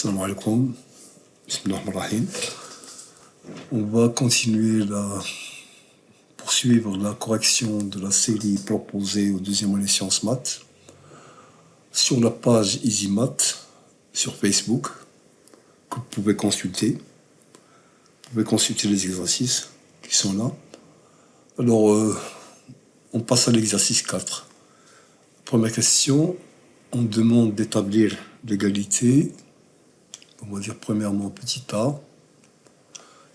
Salam alaikum, bismillahirrahmanirrahim. On va poursuivre la correction de la série proposée au deuxième année Sciences Maths sur la page EasyMath sur Facebook que vous pouvez consulter. Vous pouvez consulter les exercices qui sont là. Alors, on passe à l'exercice 4. Première question, on demande d'établir l'égalité. On va dire premièrement petit a.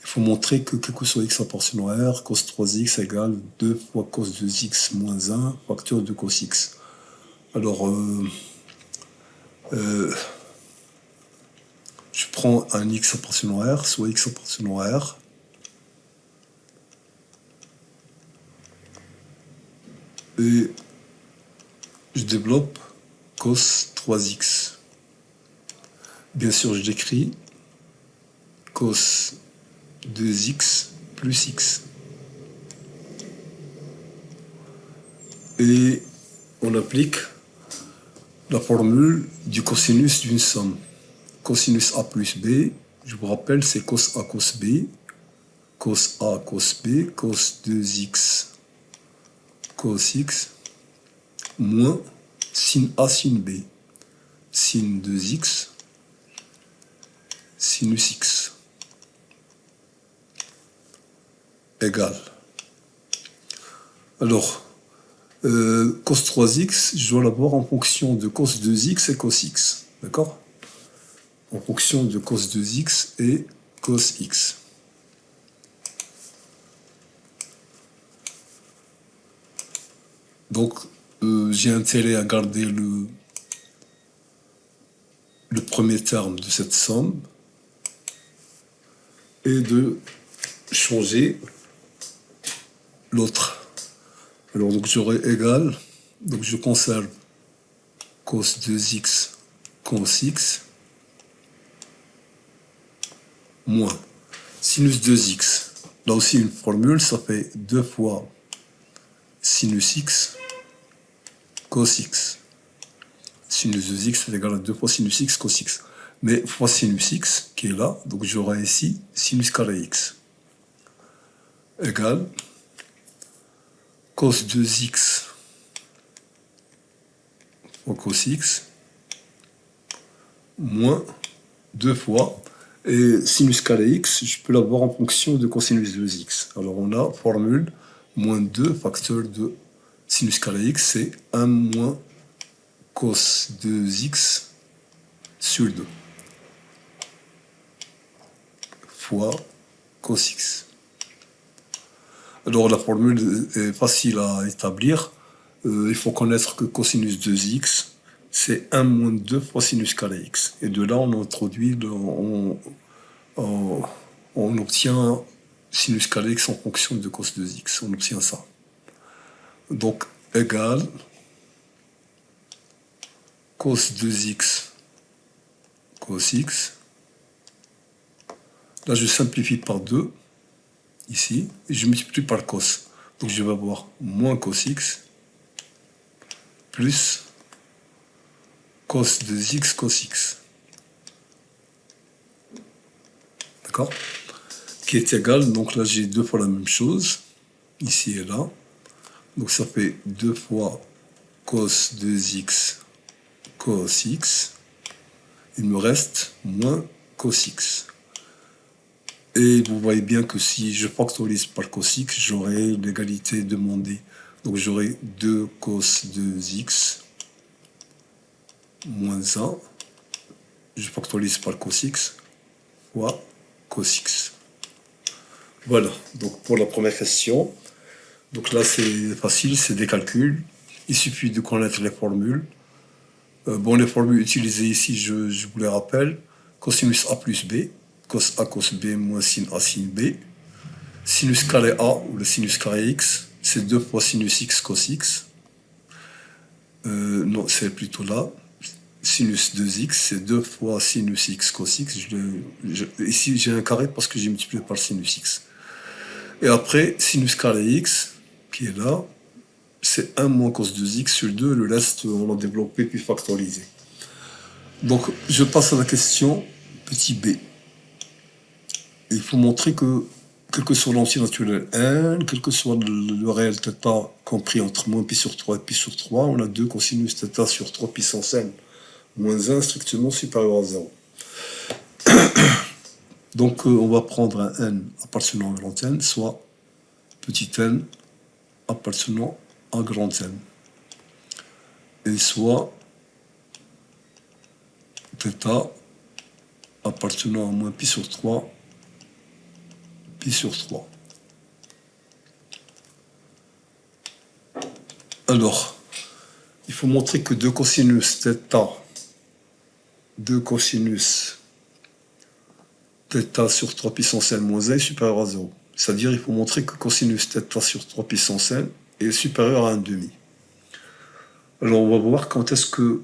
Il faut montrer que quel que soit x proportionnel à r, cos 3x égale 2 fois cos 2x moins 1 facteur de cos x. Alors, je prends un x proportionnel à r, soit x proportionnel à r. Et je développe cos 3x. Bien sûr, je décris cos 2x plus x. Et on applique la formule du cosinus d'une somme. Cosinus a plus b, je vous rappelle, c'est cos a cos b, cos a cos b, cos 2x cos x, moins sin a sin b, sin 2x sinus x égale. Alors, cos 3x, je dois l'avoir en fonction de cos 2x et cos x. D'accord? En fonction de cos 2x et cos x. Donc, j'ai intérêt à garder le premier terme de cette somme et de changer l'autre. Alors, donc j'aurai égal, donc je conserve cos 2x cos x moins sinus 2x. Là aussi une formule, ça fait 2 fois sinus x cos x. Sinus 2x est égal à 2 fois sinus x cos x. Mais fois sinus x qui est là, donc j'aurai ici sinus carré x égale cos 2x fois cos x moins 2 fois, et sinus carré x, je peux l'avoir en fonction de cosinus 2x. Alors on a formule moins 2 facteur de sinus carré x, c'est 1 moins cos 2x sur 2 fois cos x. Alors la formule est facile à établir. Il faut connaître que cosinus 2x, c'est 1 moins 2 fois sinus carré x. Et de là, on introduit, on obtient sinus carré x en fonction de cos 2x. On obtient ça. Donc, égal cos 2x cos x. Là, je simplifie par 2, ici, et je multiplie par cos. Donc, je vais avoir moins cos x plus cos 2x cos x. D'accord? Qui est égal, donc là, j'ai 2 fois la même chose, ici et là. Donc, ça fait 2 fois cos 2x cos x. Il me reste moins cos x. Et vous voyez bien que si je factorise par cos x, j'aurai l'égalité demandée. Donc j'aurai 2 cos 2x moins 1. Je factorise par cos x fois cos x. Voilà, donc pour la première question. Donc là c'est facile, c'est des calculs. Il suffit de connaître les formules. Bon, les formules utilisées ici, je vous les rappelle. Cosinus a plus b, cos a cos b moins sin a sin b. Sinus carré a, ou le sinus carré x, c'est 2 fois sinus x cos x. Non, c'est plutôt là. Sinus 2x, c'est 2 fois sinus x cos x. Ici, j'ai un carré parce que j'ai multiplié par sinus x. Et après, sinus carré x, qui est là, c'est 1 moins cos 2x sur 2. Le reste, on l'a développé puis factorisé. Donc, je passe à la question petit b. Il faut montrer que, quel que soit l'entier naturel n, quel que soit le réel θ compris entre moins pi sur 3 et pi sur 3, on a 2 cosinus θ sur 3 puissance n moins 1 strictement supérieur à 0. Donc on va prendre un n appartenant à grand N, soit petit n appartenant à grand N. Et soit θ appartenant à moins pi sur 3, pi sur 3. Alors, il faut montrer que 2 cosinus θ sur 3 puissance n moins 1 est supérieur à 0. C'est-à-dire il faut montrer que cosinus θ sur 3 puissance n est supérieur à 1,5. Alors on va voir quand est-ce que,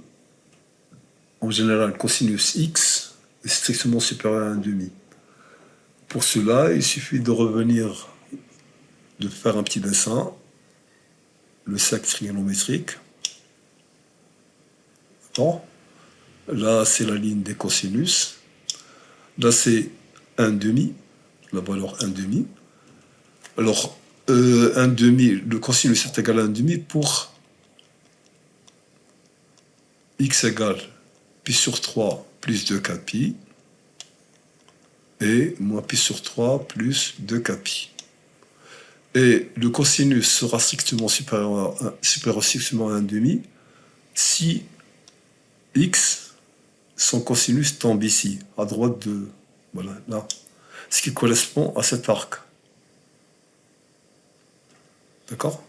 en général, cosinus x est strictement supérieur à 1,5. Pour cela, il suffit de revenir, de faire un petit dessin, le cercle trigonométrique. Bon. Là, c'est la ligne des cosinus. Là, c'est 1,5, la valeur 1,5. Alors, 1,5, le cosinus est égal à 1,5 pour x égale pi sur 3 plus 2kpi et moins pi sur 3 plus 2kpi. Et le cosinus sera strictement supérieur strictement à 1,5 si x, son cosinus tombe ici, à droite de, voilà, là, ce qui correspond à cet arc. D'accord?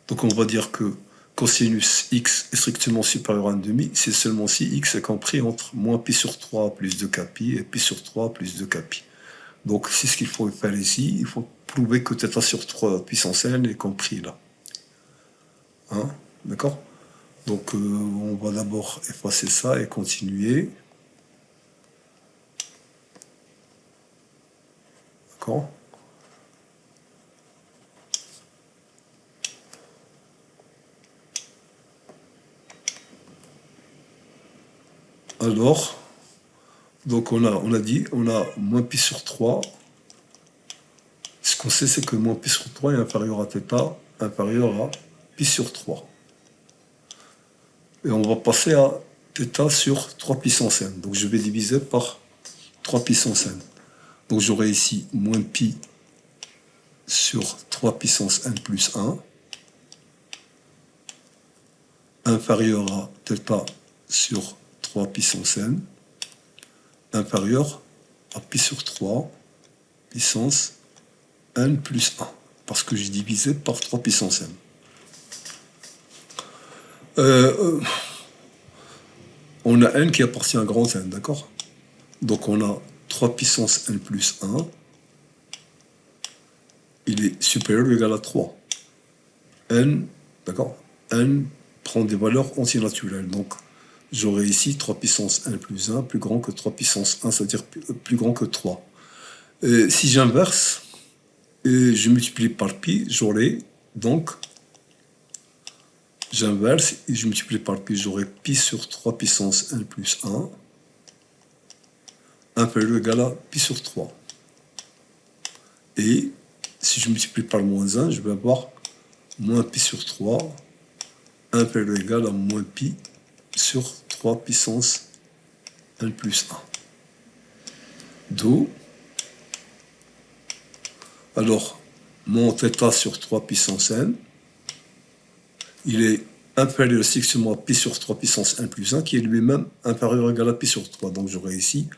Donc on va dire que cosinus x est strictement supérieur à 1,5, c'est seulement si x est compris entre moins pi sur 3 plus 2kpi et pi sur 3 plus 2kpi. Donc c'est ce qu'il faut faire ici, il faut prouver que θ sur 3 puissance n est compris là. Hein? D'accord? Donc on va d'abord effacer ça et continuer. D'accord? Alors, donc on a dit, on a moins pi sur 3. Ce qu'on sait, c'est que moins pi sur 3 est inférieur à θ, inférieur à pi sur 3. Et on va passer à θ sur 3 puissance n. Donc je vais diviser par 3 puissance n. Donc j'aurai ici moins pi sur 3 puissance n plus 1, inférieur à θ sur 3 puissance n, inférieur à pi sur 3 puissance n plus 1, parce que j'ai divisé par 3 puissance n. On a n qui appartient à grand N, d'accord? Donc on a 3 puissance n plus 1, il est supérieur ou égal à 3. N, d'accord? N prend des valeurs antinaturelles, donc j'aurai ici 3 puissance n plus 1 plus grand que 3 puissance 1, c'est-à-dire plus grand que 3. Et si j'inverse, et je multiplie par pi, j'aurai donc, j'inverse et je multiplie par pi, j'aurai pi sur 3 puissance n plus 1, inférieur ou égal à pi sur 3. Et si je multiplie par moins 1, je vais avoir moins pi sur 3, inférieur ou égal à moins pi sur 3 puissance n plus 1. D'où, alors, mon θ sur 3 puissance n, il est inférieur strictement à pi sur 3 puissance n plus 1, qui est lui-même inférieur ou égal à pi sur 3. Donc j'aurai ici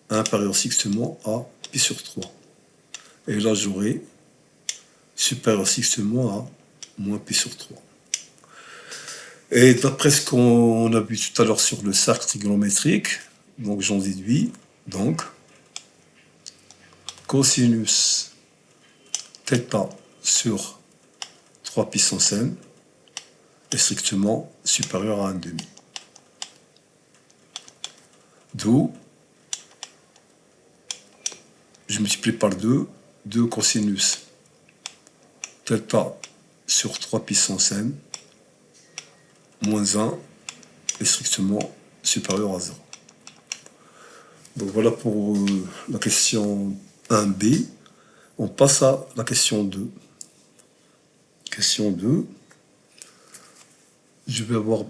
inférieur strictement à pi sur 3. Et là, j'aurai supérieur strictement à moins pi sur 3. Et d'après ce qu'on a vu tout à l'heure sur le cercle trigonométrique, donc j'en déduis, donc, cosinus θ sur 3 puissance n est strictement supérieur à 1,5. D'où, je multiplie par 2 cosinus θ sur 3 puissance n moins 1 est strictement supérieur à 0. Donc voilà pour la question 1b. On passe à la question 2. Question 2. Je vais avoir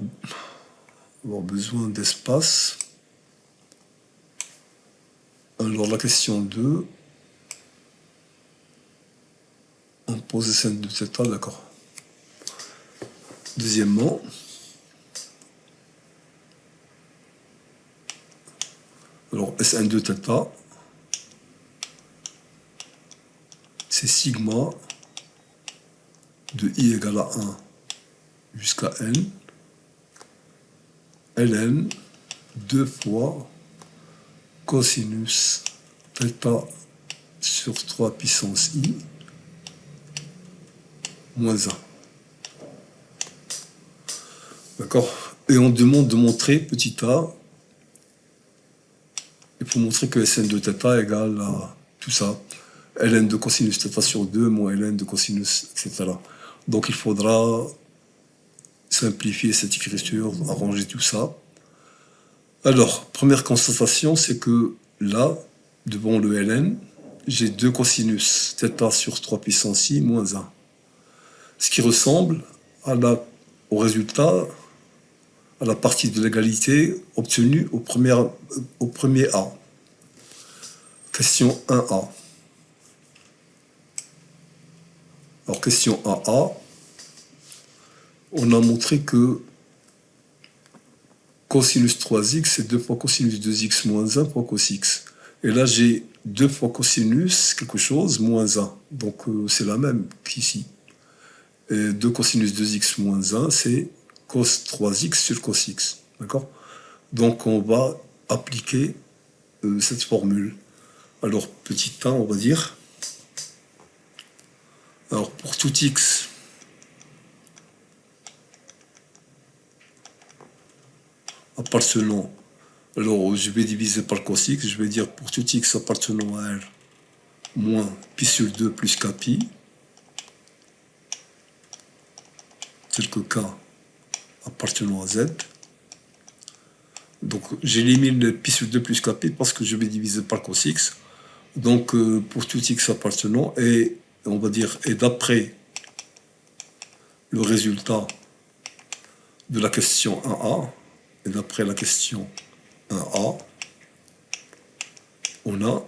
besoin d'espace. Alors la question 2, on pose Sn de θ, d'accord. Deuxièmement, alors Sn de θ, c'est sigma de i égale à 1 jusqu'à n, ln 2 fois cosinus θ sur 3 puissance i moins 1. D'accord? Et on demande de montrer petit a, il faut montrer que Sn de θ égale à tout ça, ln de cosinus θ sur 2 moins ln de cosinus, etc. Donc il faudra simplifier cette écriture, arranger tout ça. Alors, première constatation, c'est que là, devant le ln, j'ai 2 cosinus θ sur 3 puissance i moins 1. Ce qui ressemble au résultat, à la partie de l'égalité obtenue au premier A. Question 1A. Alors, question 1A, on a montré que cosinus 3x, c'est 2 fois cosinus 2x moins 1 fois cos x. Et là, j'ai 2 fois cosinus quelque chose moins 1. Donc, c'est la même qu'ici. Et 2 cosinus 2x moins 1, c'est cos 3x sur cos x. D'accord? Donc, on va appliquer cette formule. Alors, petit a, on va dire. Alors, pour tout x, appartenant, alors je vais diviser par cos x, je vais dire pour tout x appartenant à R moins pi sur 2 plus kpi, tel que k appartenant à z. Donc j'élimine pi sur 2 plus kpi parce que je vais diviser par cos x. Donc pour tout x appartenant, et on va dire, et d'après le résultat de la question 1a, et d'après la question 1a, on a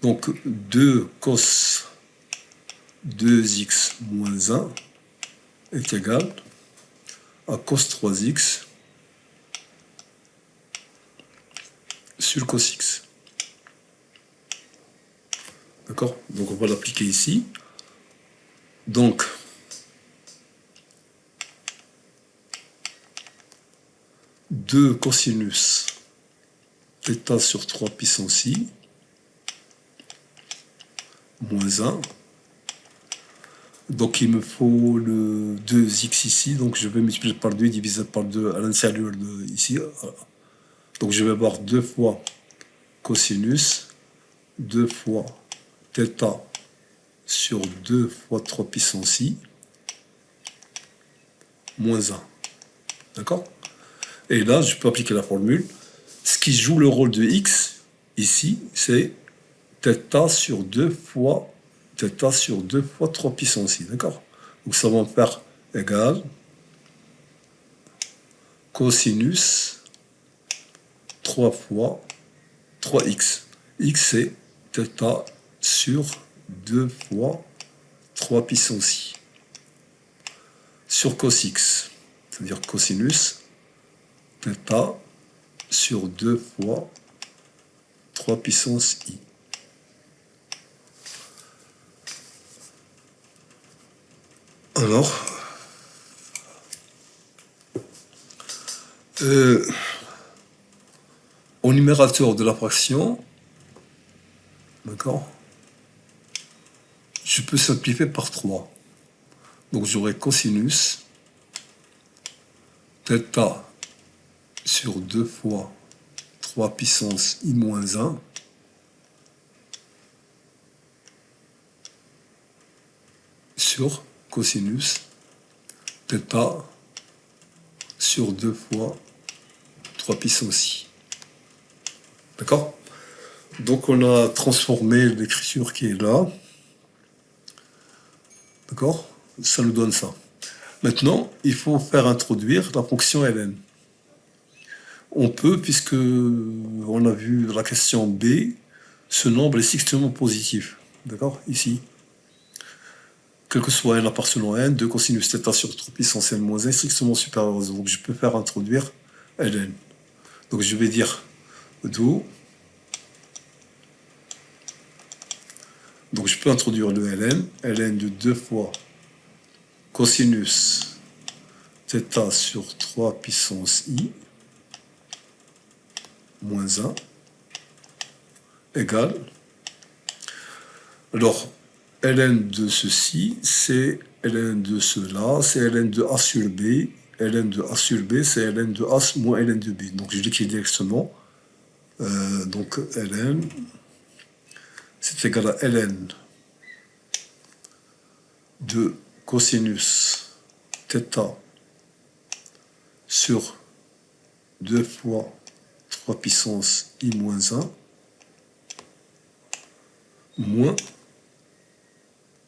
donc 2 cos 2x moins 1 est égal à cos 3x sur cos x. D'accord? Donc on va l'appliquer ici. Donc, deux cosinus θ sur 3 puissance i moins 1. Donc il me faut le 2x ici, donc je vais multiplier par 2 divisé par 2 à l'intérieur de ici. Donc je vais avoir 2 fois cosinus, 2 fois θ sur 2 fois 3 puissance i moins 1. D'accord? Et là, je peux appliquer la formule. Ce qui joue le rôle de x, ici, c'est θ sur 2 fois 3 puissance i. D'accord? Donc ça va me faire égal cosinus 3 fois 3x. X, c'est θ sur 2 fois 3 puissance i. Sur cos x, c'est-à-dire cosinus θ sur 2 fois 3 puissance i. Alors, au numérateur de la fraction, d'accord, je peux simplifier par 3. Donc j'aurai cosinus θ sur 2 fois 3 puissance i moins 1 sur cosinus θ sur 2 fois 3 puissance i. D'accord? Donc on a transformé l'écriture qui est là. D'accord? Ça nous donne ça. Maintenant, il faut faire introduire la fonction ln. On peut, puisque on a vu la question B, ce nombre est strictement positif. D'accord? Ici. Quel que soit n appartenant à n, 2 cosinus θ sur 3 puissance n moins 1 est strictement supérieur à 0. Donc je peux faire introduire ln. Donc je vais dire do. Donc je peux introduire le ln. ln de 2 fois cosinus θ sur 3 puissance i moins 1 égale. Alors, ln de ceci, c'est ln de cela, c'est ln de a sur b. ln de a sur b, c'est ln de a moins ln de b. Donc je l'écris directement. Donc ln, c'est égal à ln de cosinus θ sur 2 fois 3 puissance i moins 1 moins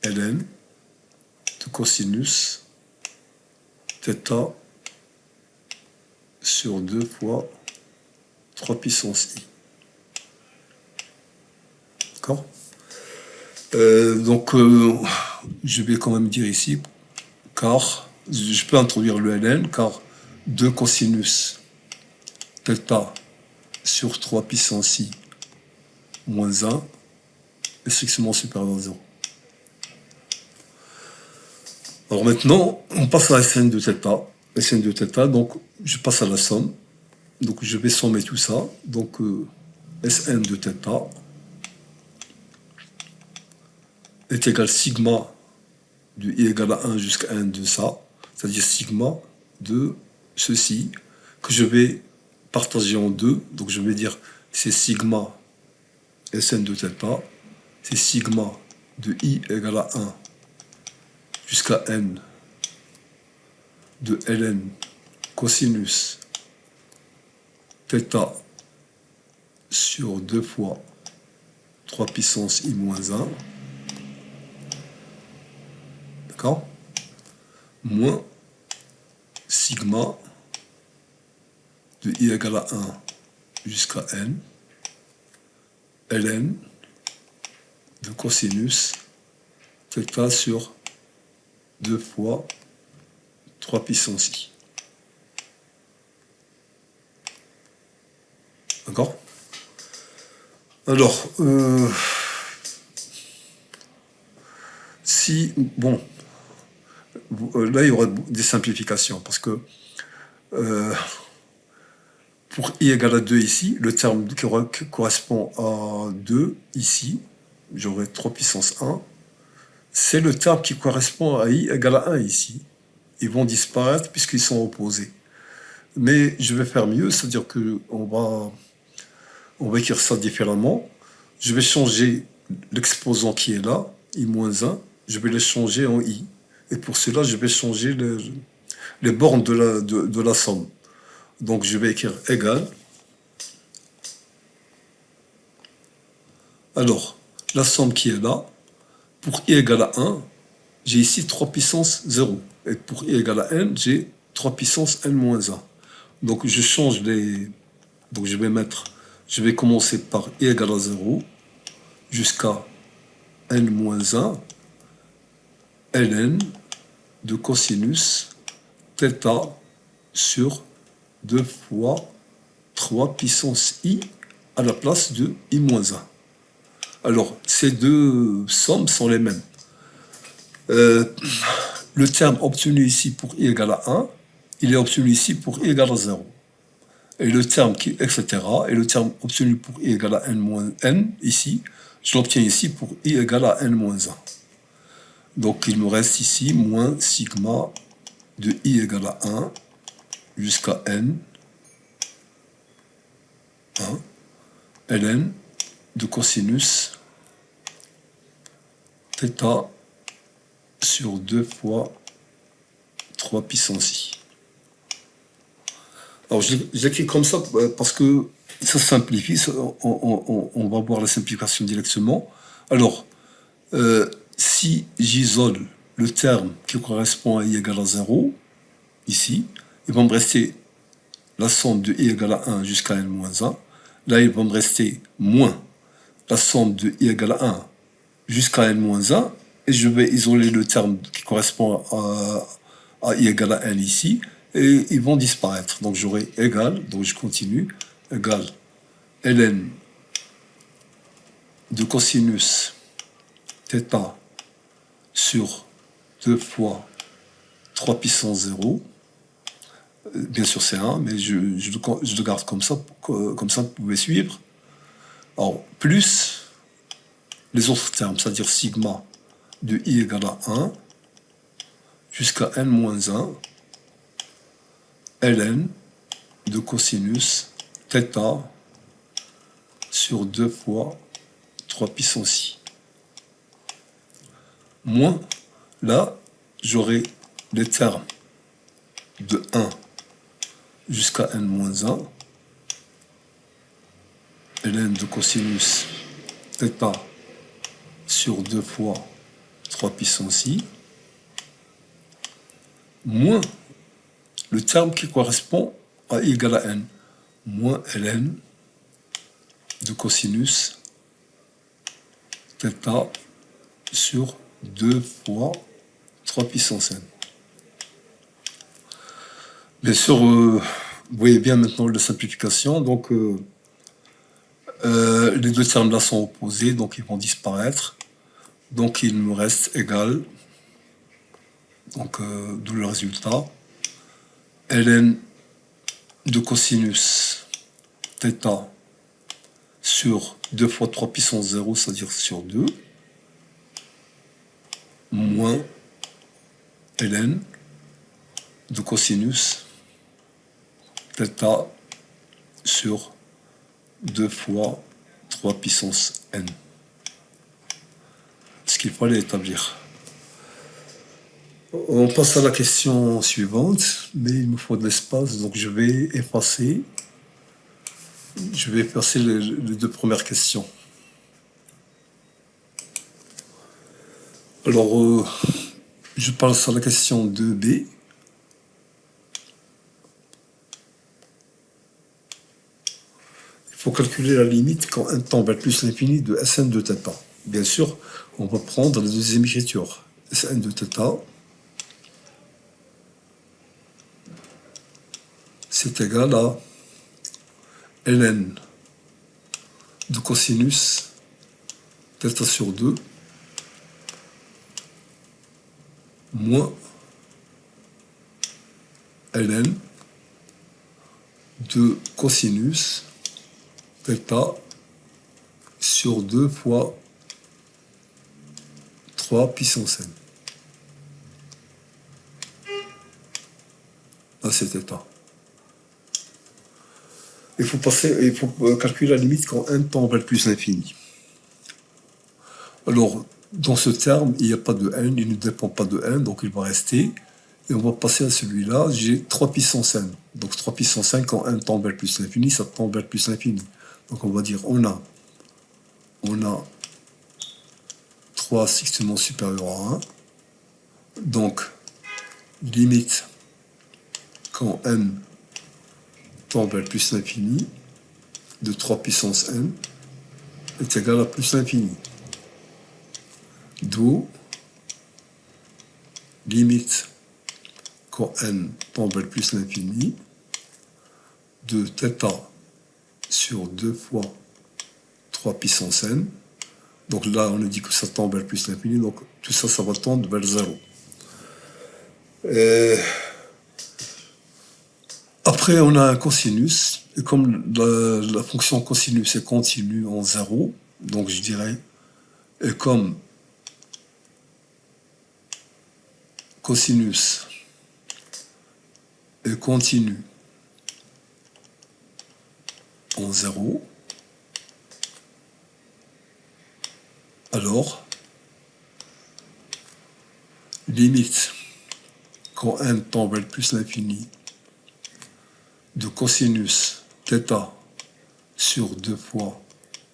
ln de cosinus θ sur 2 fois 3 puissance i. D'accord? Donc, je vais quand même dire ici, car je peux introduire le ln, car 2 cosinus θ sur 3 puissance i moins 1 est strictement supérieur à 0. Alors maintenant, on passe à Sn de θ. Sn de θ, donc je passe à la somme. Donc je vais sommer tout ça. Donc Sn de θ est égal sigma de i égale à 1 jusqu'à n de ça, c'est-à-dire sigma de ceci, que je vais partager en deux. Donc je vais dire c'est sigma Sn de θ, c'est sigma de i égale à 1 jusqu'à n de ln cosinus θ sur 2 fois 3 puissance i moins 1, d'accord, moins sigma de i égale à 1 jusqu'à n, ln de cosinus θ sur 2 fois 3 puissance i. D'accord? Alors, si, bon, là il y aura des simplifications, parce que pour i égale à 2 ici, le terme qui correspond à 2 ici, j'aurai 3 puissance 1, c'est le terme qui correspond à i égale à 1 ici. Ils vont disparaître puisqu'ils sont opposés. Mais je vais faire mieux, c'est-à-dire qu'on va écrire ça différemment. Je vais changer l'exposant qui est là, i-1, je vais les changer en i. Et pour cela, je vais changer les bornes de la somme. Donc je vais écrire égal. Alors, la somme qui est là, pour i égale à 1, j'ai ici 3 puissance 0. Et pour i égale à n, j'ai 3 puissance n moins 1. Donc je change les... Donc je vais commencer par i égale à 0 jusqu'à n moins 1 ln de cosinus θ sur 2 fois 3 puissance i à la place de i moins 1. Alors, ces deux sommes sont les mêmes. Le terme obtenu ici pour i égale à 1, il est obtenu ici pour i égale à 0. Et le terme qui, etc. Et le terme obtenu pour i égale à n moins n, ici, je l'obtiens ici pour i égale à n moins 1. Donc il me reste ici moins sigma de i égale à 1 jusqu'à n, 1, ln de cosinus θ sur 2 fois 3 puissance i. Alors je l'écris comme ça parce que ça simplifie, on va voir la simplification directement. Alors, si j'isole le terme qui correspond à i égale à 0, ici, il va me rester la somme de i égale à 1 jusqu'à n moins 1. Là, il va me rester moins la somme de i égale à 1 jusqu'à n moins 1. Et je vais isoler le terme qui correspond à i égale à n ici. Et ils vont disparaître. Donc j'aurai égal, donc je continue, égal ln de cosinus θ sur 2 fois 3 puissance 0. Bien sûr, c'est 1, mais je le garde comme ça vous pouvez suivre. Alors, plus les autres termes, c'est-à-dire sigma de i égale à 1 jusqu'à n moins 1, ln de cosinus θ sur 2 fois 3 puissance i. Moins, là, j'aurai les termes de 1 jusqu'à n moins 1, ln de cosinus θ sur 2 fois 3 puissance i, moins le terme qui correspond à i égale à n, moins ln de cosinus θ sur 2 fois 3 puissance n. Bien sûr, vous voyez bien maintenant la simplification, donc les deux termes là sont opposés, donc ils vont disparaître. Donc il me reste égal, donc d'où le résultat, ln de cosinus θ sur 2 fois 3 puissance 0, c'est-à-dire sur 2, moins ln de cosinus θ sur 2 fois 3 puissance n. Ce qu'il fallait établir. On passe à la question suivante, mais il me faut de l'espace, donc je vais effacer les deux premières questions. Alors, je passe à la question 2b. Il faut calculer la limite quand n tend vers plus l'infini de Sn de θ. Bien sûr, on va prendre la deuxième écriture. Sn de θ, c'est égal à ln de cosinus θ sur 2 moins ln de cosinus θ sur 2 fois 3 puissance n. Là, c'est θ. Il faut calculer la limite quand n tend vers plus l'infini. Alors, dans ce terme, il n'y a pas de n, il ne dépend pas de n, donc il va rester. Et on va passer à celui-là, j'ai 3 puissance n. Donc 3 puissance n, quand n tend vers plus l'infini, ça tend vers plus l'infini. Donc on va dire, on a 3 strictement supérieur à 1. Donc, limite quand n tend vers plus l'infini de 3 puissance n est égal à plus l'infini. D'où limite quand n tend vers plus l'infini de θ sur 2 fois 3 puissance n. Donc là, on a dit que ça tend vers plus l'infini, donc tout ça, ça va tendre vers 0. Après, on a un cosinus, et comme la fonction cosinus est continue en 0, donc je dirais, et comme cosinus est continu en 0, alors, limite, quand n tend vers plus l'infini, de cosinus θ sur 2 fois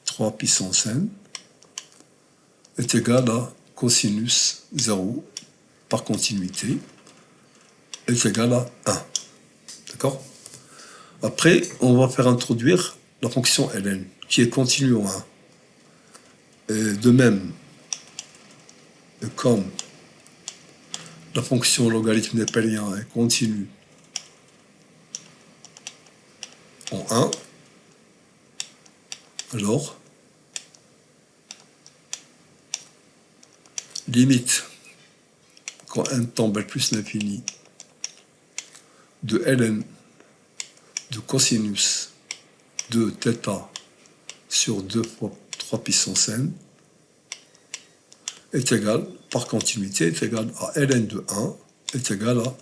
3 puissance n est égal à cosinus 0 par continuité est égal à 1. D'accord? Après, on va faire introduire la fonction ln, qui est continue en 1. Et de même, comme la fonction logarithme népérien est continue en 1, alors, limite, quand n tend vers plus l'infini, de ln de cosinus de θ sur 2 fois 3 puissance n est égal, par continuité, est égal à ln de 1 est égal à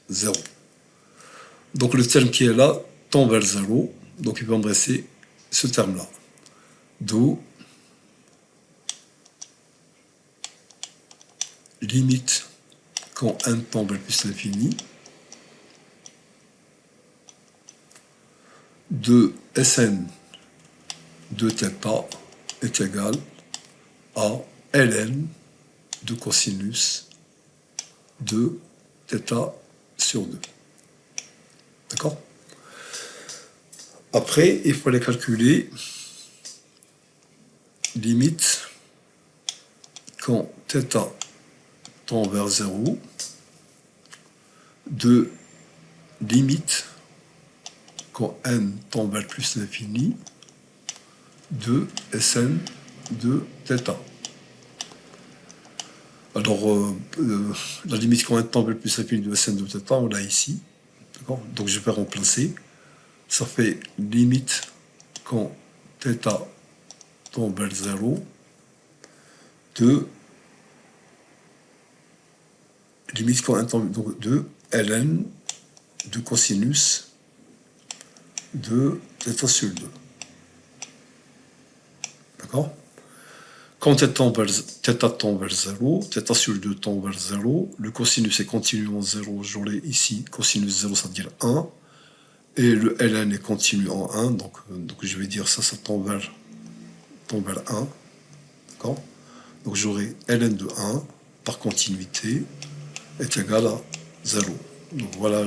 0. Donc le terme qui est là tend vers 0, donc il va me rester ce terme-là. D'où limite quand n tend vers plus l'infini de Sn de θ est égal à ln de cosinus de θ sur 2. D'accord? Après, il faut les calculer limite quand θ tend vers 0 de limite quand n tend vers plus l'infini de Sn de θ. Alors, la limite quand n tend vers plus l'infini de Sn de θ, on l'a ici. Donc je vais remplacer. Ça fait limite quand θ tend vers 0 de limite quand n tend donc de ln de cosinus de θ sur 2. D'accord? Quand θ tend vers 0, θ sur 2 tend vers 0, le cosinus est continu en 0, j'aurai ici cosinus 0, ça veut dire 1, et le ln est continu en 1, donc je vais dire ça tend vers 1, d'accord? Donc j'aurai ln de 1 par continuité est égal à 0. Donc voilà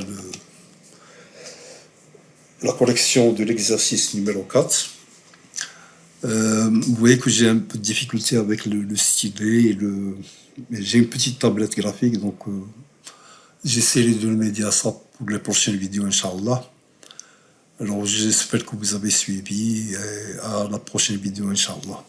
la correction de l'exercice numéro 4. Vous voyez que j'ai un peu de difficulté avec le stylet, j'ai une petite tablette graphique, donc j'essaierai de le m'aider à ça pour les prochaines vidéos, Inch'Allah. Alors j'espère que vous avez suivi, et à la prochaine vidéo, Inch'Allah.